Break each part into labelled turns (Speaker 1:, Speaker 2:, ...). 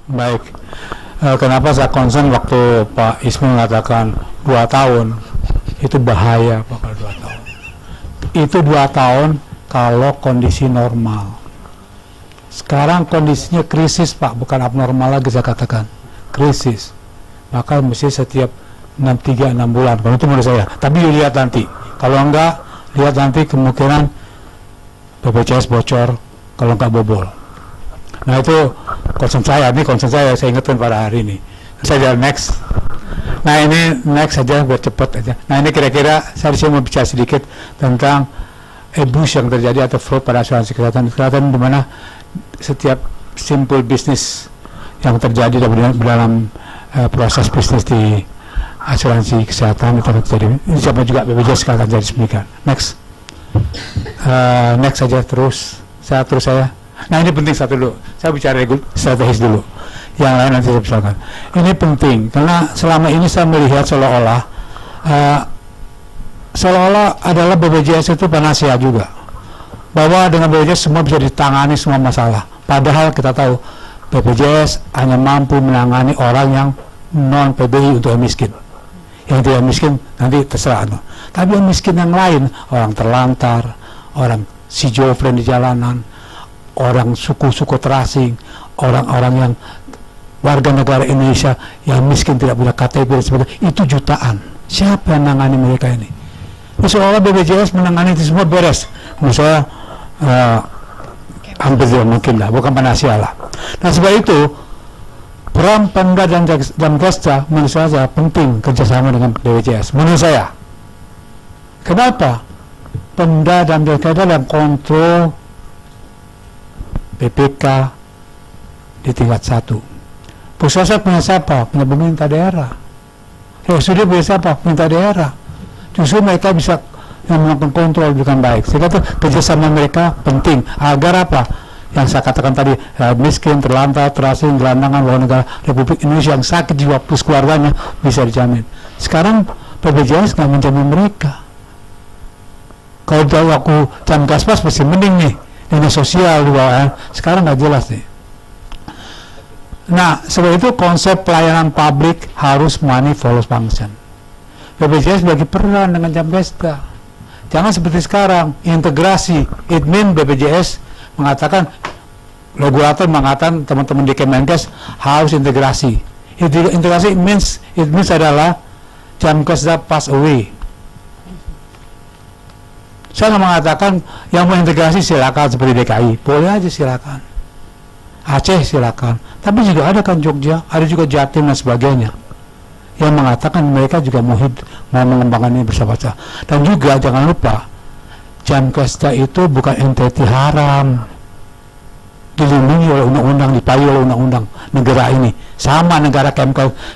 Speaker 1: Baik. Kenapa saya concern waktu Pak Ismail mengatakan 2 tahun itu bahaya Pak kalau 2 tahun. Itu 2 tahun kalau kondisi normal. Sekarang kondisinya krisis Pak, bukan abnormal lagi saya katakan. Krisis. Maka mesti setiap 6 bulan. Kalau itu menurut saya. Tapi lihat nanti. Kalau enggak, lihat nanti kemungkinan BPJS bocor kalau enggak bobol. Nah itu concern saya ingatkan pada hari ini. Saya jalan next. Nah ini next saja biar cepat aja. Nah ini kira-kira saya mau bicara sedikit tentang abuse yang terjadi atau fraud pada asuransi kesehatan di mana setiap simple bisnis yang terjadi dalam proses bisnis di asuransi kesehatan itu terjadi. Ini siapa juga BPJS sekarang jadi demikian. Next. Next saja terus. Saya. Nah ini penting satu dulu. Saya bicara strategis dulu. Yang lain nanti saya misalkan. Ini penting karena selama ini saya melihat seolah-olah adalah BPJS itu panacea juga. Bahwa dengan BPJS semua bisa ditangani semua masalah. Padahal kita tahu BPJS hanya mampu menangani orang yang non PBI untuk yang miskin. Yang tidak miskin nanti terserah. Tapi yang miskin yang lain, orang terlantar, orang si jofren di jalanan, orang suku-suku terasing, orang-orang yang warga negara Indonesia yang miskin tidak punya KTP dan sebagainya, itu jutaan. Siapa yang menangani mereka ini? Seolah BPJS menangani itu semua beres. Menurut saya hampir tidak mungkin lah, bukan panacea lah. Nah sebab itu peran Pemda dan Jamkesda menurut saya penting kerjasama dengan BPJS. Menurut saya, kenapa Pemda dan Jamkesda dalam kontrol PPK di tingkat 1. Pusat punya siapa? Punya pemerintah daerah. RSUD punya siapa? Pemerintah daerah. Justru mereka bisa melakukan kontrol dengan baik. Sehingga itu kerjasama mereka penting. Agar apa? Yang saya katakan tadi, miskin, terlantar, terasing, gelandangan, luar negara Republik Indonesia yang sakit jiwa plus keluarganya bisa dijamin. Sekarang BPJS nggak menjamin mereka. Kalau tahu aku Jamkaspas pasti mending nih. Dinas sosial di bawah, sekarang nggak jelas nih. Nah, sebab itu konsep pelayanan publik harus money follows function. BPJS bagi peran dengan Jamkesda. Jangan seperti sekarang, integrasi. It mean BPJS mengatakan, regulator mengatakan teman-teman di Kemenkes harus integrasi. Integrasi it means adalah Jamkesda pass away. Saya nggak mengatakan yang mau integrasi silakan seperti DKI, boleh aja silakan. Aceh silakan, tapi juga ada kan Jogja, ada juga Jatim dan sebagainya yang mengatakan mereka juga mau mengembangkan ini bersama-sama. Dan juga jangan lupa Jamkesda itu bukan entiti haram, dilindungi oleh undang-undang, dipayung oleh undang-undang negara ini. Sama negara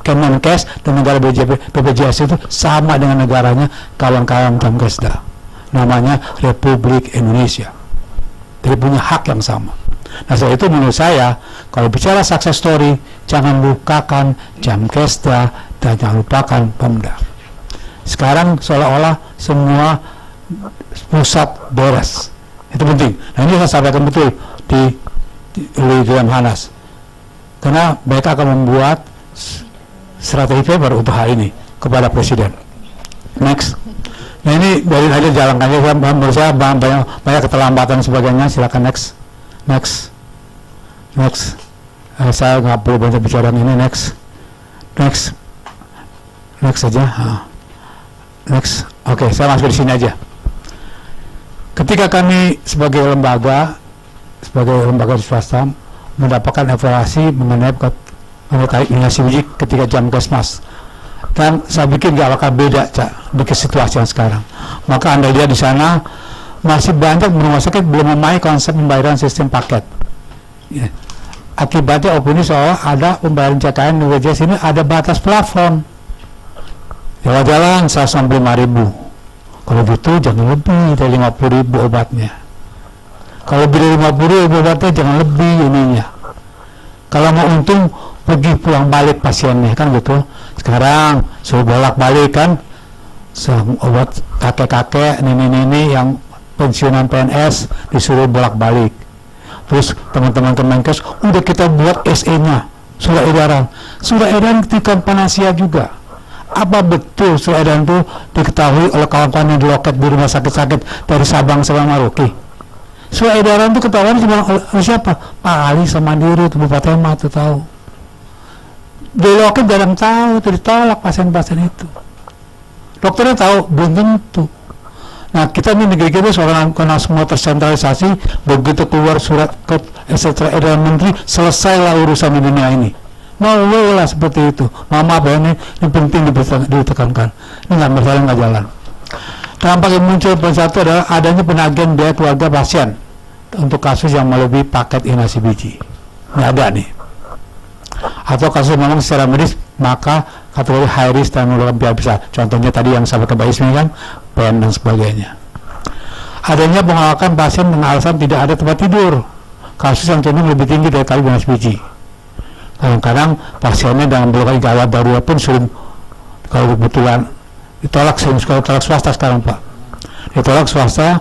Speaker 1: Kemenkes dan negara BPJS itu sama dengan negaranya kawan-kawan Jamkesda. Namanya Republik Indonesia. Jadi punya hak yang sama. Nah setelah itu menurut saya kalau bicara success story jangan lupakan Jamkesda dan jangan lupakan Pemda. Sekarang seolah-olah semua pusat beres. Itu penting. Nah ini saya sampaikan betul di dalam Hanas. Karena mereka akan membuat strategi paper untuk hal ini kepada Presiden. Next. Nah ini dari aja jalan aja, menurut saya banyak keterlambatan sebagainya. Silakan next. Saya nggak perlu banyak bicara ini. Next saja. Next. Oke, saya masuk di sini aja. Ketika kami sebagai lembaga swasta mendapatkan evaluasi mengenai inovasi uji ketika Jamkesmas. Dan saya pikir nggak bakal beda dengan situasi yang sekarang. Maka Anda lihat di sana masih banyak rumah sakit belum memahami konsep pembayaran sistem paket. Ya. Akibatnya opini soal ada pembayaran CKN BPJS ini ada batas plafon. Jalan-jalan 165.000. Kalau gitu jangan lebih dari 50.000 obatnya. Kalau lebih dari 50.000 obatnya jangan lebih ininya. Kalau mau untung pergi pulang balik pasiennya kan gitu. Sekarang suruh bolak-balik kan obat kakek-kakek, nenek-nenek yang pensiunan PNS disuruh bolak-balik. Terus teman-teman Kemenkes udah kita buat SE-nya surat edaran. Surat edaran tingkat Panasia juga. Apa betul surat edaran itu diketahui oleh kawan-kawan yang di loket di rumah sakit-sakit dari Sabang sampai Merauke? Surat edaran itu ketahuan cuma oleh siapa? Pak Ali Semandiri itu Bupati Emah itu tahu. Di loket jarang tahu, itu ditolak pasien-pasien itu. Dokternya tahu, belum tentu. Nah, kita ini negeri kita seorang karena semua tersentralisasi, begitu keluar surat ke edaran menteri, selesailah urusan di dunia ini. Mau lah seperti itu. Maaf ya, ini penting ditekankan. Ini nggak masalah, nggak jalan. Dampak yang muncul satu adalah adanya penagihan biaya keluarga pasien untuk kasus yang melebihi paket inasi biji. Ini ada nih. Atau kasus memang secara medis, maka kategori high risk dan memerlukan biaya besar. Contohnya tadi yang sampai ke Mbak Ismi kan, PN dan sebagainya. Adanya penolakan pasien dengan alasan tidak ada tempat tidur. Kasus yang cenderung lebih tinggi dari kali inasi biji. Kadang-kadang pasiennya dalam berbagai gawat darurat pun sudah, kalau kebetulan ditolak, sekarang tolak swasta sekarang Pak. Ditolak swasta,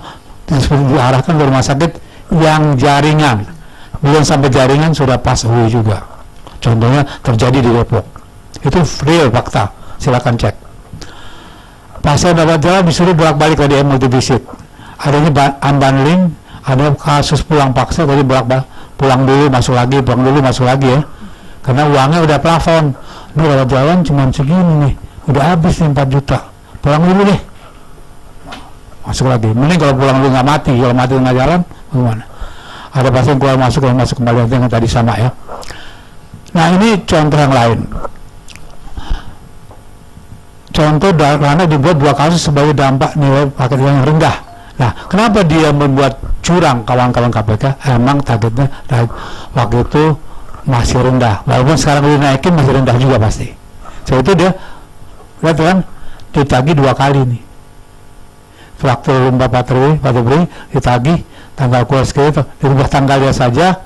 Speaker 1: diarahkan ke rumah sakit yang jaringan. Belum sampai jaringan sudah pas UI juga. Contohnya terjadi di Depok. Itu real fakta, silakan cek. Pasien dapat jalan disuruh bolak-balik tadi multivisit. Adanya unbundling, ada kasus pulang paksa tadi pulang dulu masuk lagi, pulang dulu masuk lagi ya. Karena uangnya udah plafon. Ini kalau jalan cuma segini nih, udah habis nih 4 juta. Pulang dulu deh. Masuk lagi. Mending kalau pulang dulu nggak mati, kalau mati nggak jalan, bagaimana? Ada pasien keluar masuk kembali yang tadi sama ya. Nah ini contoh yang lain. Contoh karena dibuat 2 kasus sebagai dampak nilai paket yang rendah. Nah kenapa dia membuat curang kawan-kawan KPK? Emang targetnya waktu itu masih rendah. Walaupun sekarang dinaikin masih rendah juga pasti. So itu dia, lihat kan, ditagih 2 kali nih. Waktu lomba Patubri ditagih tanggal kuas itu dirubah tanggalnya saja,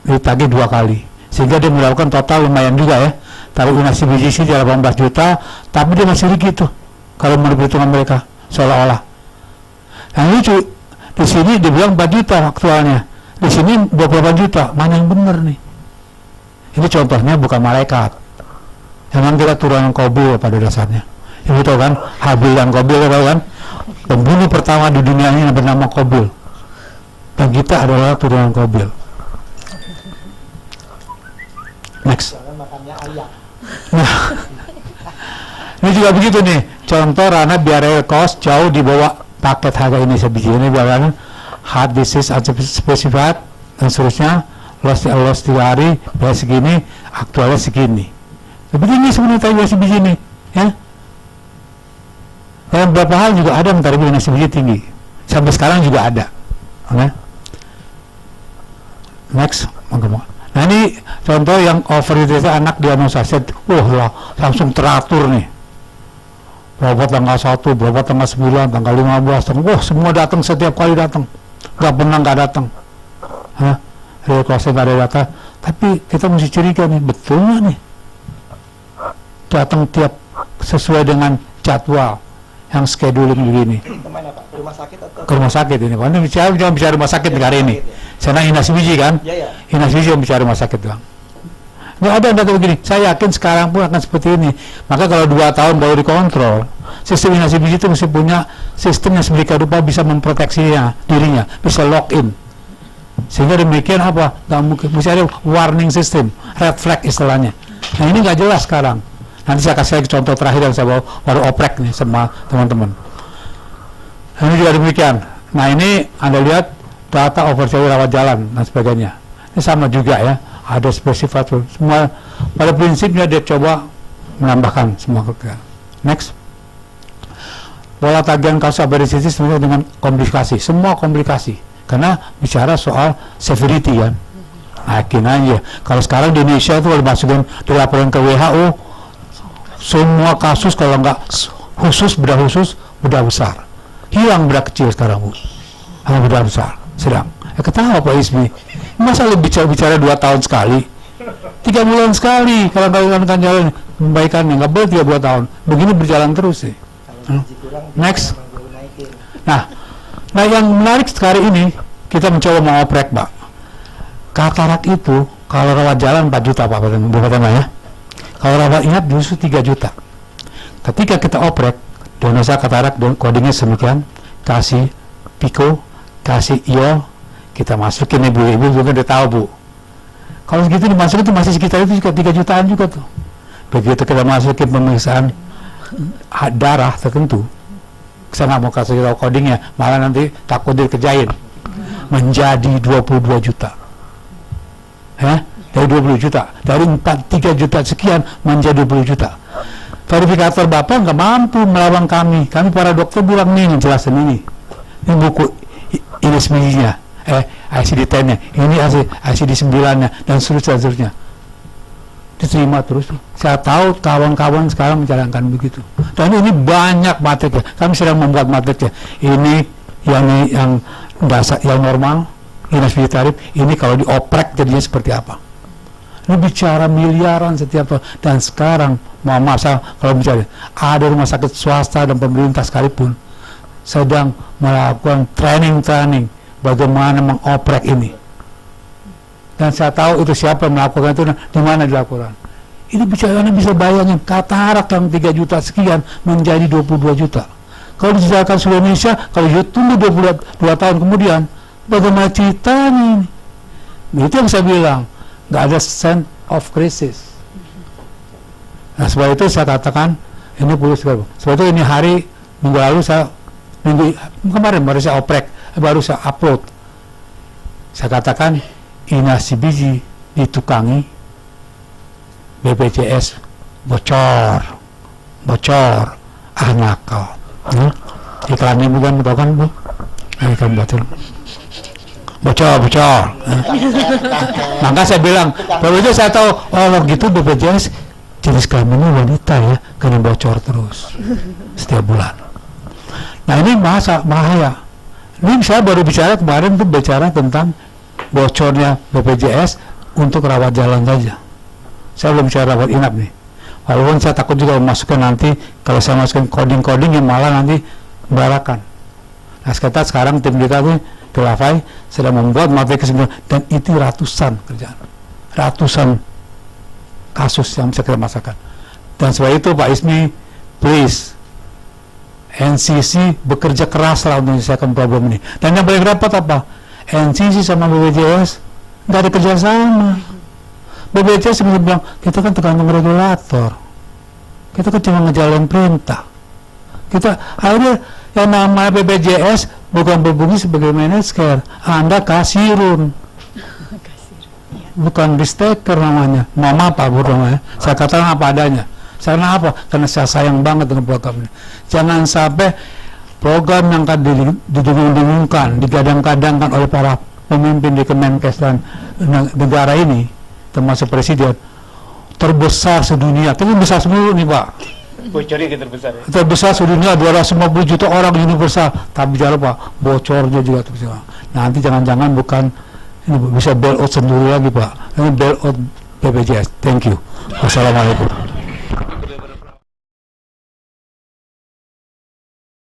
Speaker 1: ditagih 2 kali, sehingga dia melakukan total lumayan juga ya. Taruh inasi biji sih 18 juta, tapi dia masih gitu kalau menurut perhitungan mereka seolah-olah. Nah lucu, di sini dibilang 4 juta aktualnya, di sini 28 juta, mana yang benar nih? Ini contohnya bukan malaikat. Memang kita turunan Qabil pada dasarnya. Ibu tahu kan, Habil dan Qabil tahu kan? Pembunuh pertama di dunia ini bernama Qabil. Dan kita adalah turunan Qabil. Next. Nah, ini juga begitu nih. Contoh Rana biaya cost jauh di bawah paket harga ini sebiji. Ini biarkan heart disease unspecified dan seterusnya. Loss 3 hari, biaya segini, aktualnya segini. Lebih tinggi sebenarnya biaya sebiji ini, ya. Dan beberapa hal juga ada yang tarif inasi biji tinggi. Sampai sekarang juga ada. Okay. Next, nah ini contoh yang overuse anak diagnosa set, lah langsung teratur nih. Berapa tanggal 1, berapa tanggal 9, tanggal 15, semua datang setiap kali datang. Gak pernah gak datang. Real cost gak ada data. Tapi kita mesti curiga nih, betul gak nih? Datang tiap sesuai dengan jadwal yang scheduling begini.
Speaker 2: Kemana Pak? Rumah sakit atau?
Speaker 1: Ke rumah sakit ini. Karena jangan bicara rumah sakit negara ini. Sana inasi biji kan?
Speaker 2: Iya.
Speaker 1: Inasi biji yang bicara rumah sakit doang. Nggak ada data begini. Saya yakin sekarang pun akan seperti ini. Maka kalau 2 tahun baru dikontrol, sistem inasi biji itu mesti punya sistem yang sedemikian rupa bisa memproteksinya dirinya, bisa login. Sehingga demikian apa? Nggak mungkin. Mesti ada warning system, red flag istilahnya. Nah ini nggak jelas sekarang. Nanti saya kasih lagi contoh terakhir yang saya bawa baru oprek nih sama teman-teman. Nah, ini juga demikian. Nah ini Anda lihat data overcharge rawat jalan dan sebagainya. Ini sama juga ya. Ada spesifik semua. Pada prinsipnya dia coba menambahkan semua kerja. Next. Pola tagihan kasus aberdisisi sebenarnya dengan komplikasi. Semua komplikasi. Karena bicara soal severity kan. Yakin aja. Kalau sekarang di Indonesia itu kalau masukin dilaporin ke WHO, semua kasus kalau nggak khusus, bedah besar. Hilang bedah kecil sekarang, Bu. Hanya bedah besar, sedang. Ketawa Pak Ismi. Masa lebih bicara 2 tahun sekali? 3 bulan sekali kalau kalian akan jalan membaikannya, nggak boleh 3 tahun. Begini berjalan terus sih. Next. Nah yang menarik sekali ini, kita mencoba mengoprek, Pak. Katarak itu Kalau rawat jalan 4 juta Pak Bu Fatema ya. Kalau rawat inap justru 3 juta. Ketika kita oprek, diagnosa katarak codingnya semikian, kasih Pico, kasih IO, kita masukin ibu-ibu juga udah tahu Bu. Kalau segitu dimasukin itu masih sekitar itu juga 3 jutaan juga tuh. Begitu kita masukin pemeriksaan darah tertentu, saya nggak mau kasih tahu codingnya, malah nanti takut dikerjain, menjadi 22 juta. Dari 20 juta, dari 3 juta sekian menjadi 20 juta. Verifikator Bapak nggak mampu melawan kami para dokter bilang nih, jelasin ini buku ini semestinya, ICD-10-nya, ini ICD-9-nya, dan seterusnya. Diterima terus. Saya tahu kawan-kawan sekarang menjalankan begitu. Dan ini banyak materi. Kami sedang membuat materi. Ini yang dasar, yang normal, ini tarif. Ini kalau dioprek jadinya seperti apa? Ini bicara miliaran setiap tahun. Dan sekarang, saya kalau bicara, ada rumah sakit swasta dan pemerintah sekalipun sedang melakukan training bagaimana mengoprek ini. Dan saya tahu itu siapa yang melakukan itu, di mana dilakukan. Ini bicaranya bisa bayangin, katarak yang 3 juta sekian menjadi 22 juta. Kalau dijalankan seluruh Indonesia, kalau tunggu 22 tahun kemudian, bagaimana ceritanya ini? Itu yang saya bilang, nggak ada sense of crisis. Nah, sebab itu saya katakan, ini perlu sekali. Sebab itu ini hari, minggu lalu kemarin baru saya oprek, baru saya upload. Saya katakan, inasi biji ditukangi, BPJS bocor, nakal. Iklannya bukan tahu kan Bu? Iklan betul. Bocor. Maka saya bilang, kalau itu saya tahu, kalau gitu BPJS jenis kelaminnya wanita ya, kena bocor terus setiap bulan. Nah ini bahaya. Ini saya baru bicara kemarin tuh tentang bocornya BPJS untuk rawat jalan saja. Saya belum bicara rawat inap nih. Walaupun saya takut juga memasukkan nanti, kalau saya masukkan coding yang malah nanti barakan. Nah sekarang tim kita tuh Pilafai sedang membuat materi kesimpulan, dan itu ratusan kerjaan, ratusan kasus yang bisa kita masakan. Dan sebab itu Pak Ismi, please, NCC bekerja keras lah untuk menyelesaikan problem ini. Dan yang paling repot apa? NCC sama BPJS nggak ada kerjasama. BPJS sebenarnya bilang, kita kan tergantung regulator, kita kan cuma ngejalanin perintah. Kita akhirnya yang namanya BPJS bukan berfungsi sebagai manajer, Anda kasirun, bukan risk-taker namanya. Mama Pak Bu namanya. Saya katakan apa adanya. Karena apa? Karena saya sayang banget dengan program ini. Jangan sampai program yang akan didengung-dengungkan, digadang-gadangkan oleh para pemimpin di Kemenkes dan negara ini, termasuk presiden, terbesar sedunia. Tapi besar semua nih Pak.
Speaker 2: Bocornya terbesar ya?
Speaker 1: Terbesar sedunia, 250 juta orang universal. Tapi jangan Pak, bocornya juga terbesar. Nanti jangan-jangan bukan ini bisa bail out sendiri lagi Pak. Ini bail out BPJS. Thank you. Wassalamualaikum.